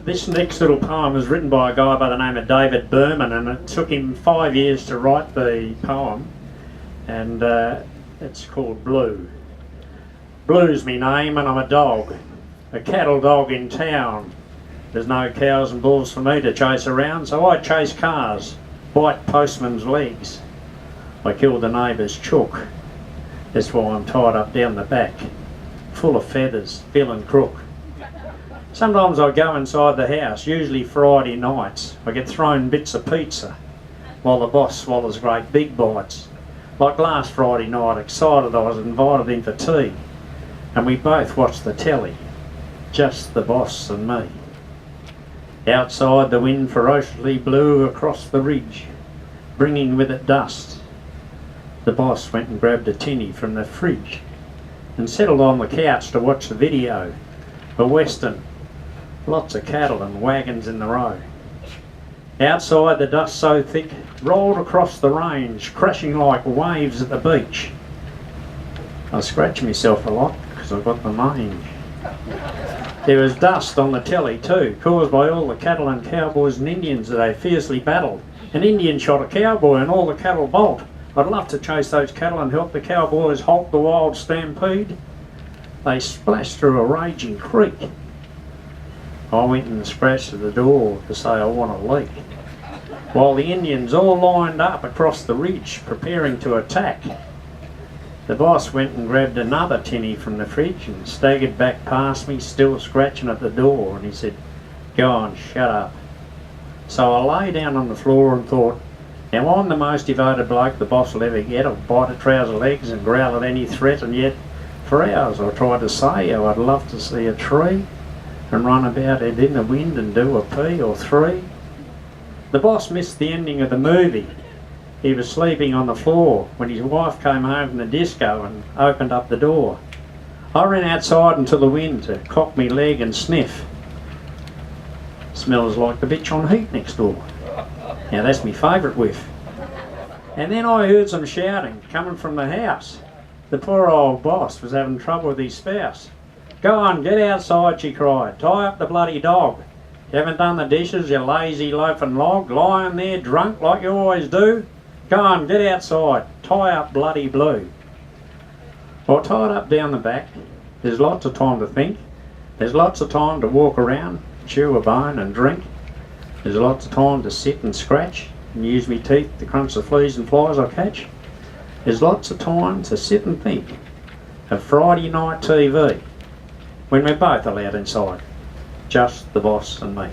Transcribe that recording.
This next little poem was written by a guy by the name of David Berman, and it took him 5 years to write the poem, and it's called Blue. Blue's me name and I'm a dog, a cattle dog in town. There's no cows and bulls for me to chase around, so I chase cars, bite postmen's legs. I kill the neighbour's chook. That's why I'm tied up down the back, full of feathers, feeling crook. Sometimes I go inside the house, usually Friday nights. I get thrown bits of pizza while the boss swallows great big bites. Like last Friday night, excited I was invited in for tea, and we both watched the telly, just the boss and me. Outside the wind ferociously blew across the ridge, bringing with it dust. The boss went and grabbed a tinny from the fridge and settled on the couch to watch the video. A western, lots of cattle and wagons in the row. Outside the dust so thick rolled across the range, crashing like waves at the beach. I scratch myself a lot because I've got the mange. There was dust on the telly too, caused by all the cattle and cowboys and Indians that they fiercely battled. An Indian shot a cowboy and all the cattle bolt. I'd love to chase those cattle and help the cowboys halt the wild stampede. They splashed through a raging creek. I went and scratched at the door to say I want a leak, while the Indians all lined up across the ridge, preparing to attack. The boss went and grabbed another tinny from the fridge and staggered back past me, still scratching at the door, and he said, "Go on, shut up." So I lay down on the floor and thought, now I'm the most devoted bloke the boss will ever get. I'll bite at trouser legs and growl at any threat, and yet for hours I tried to say how I'd love to see a tree and run about it in the wind and do a pee or three. The boss missed the ending of the movie. He was sleeping on the floor when his wife came home from the disco and opened up the door. I ran outside into the wind to cock me leg and sniff. Smells like the bitch on heat next door. Now that's my favourite whiff. And then I heard some shouting coming from the house. The poor old boss was having trouble with his spouse. "Go on, get outside," she cried. "Tie up the bloody dog. You haven't done the dishes, you lazy loafing log, lying there drunk like you always do. Go on, get outside. Tie up bloody Blue." Well, tied up down the back, there's lots of time to think. There's lots of time to walk around, chew a bone and drink. There's lots of time to sit and scratch and use me teeth to crunch the fleas and flies I catch. There's lots of time to sit and think of Friday night TV when we're both allowed inside, just the boss and me.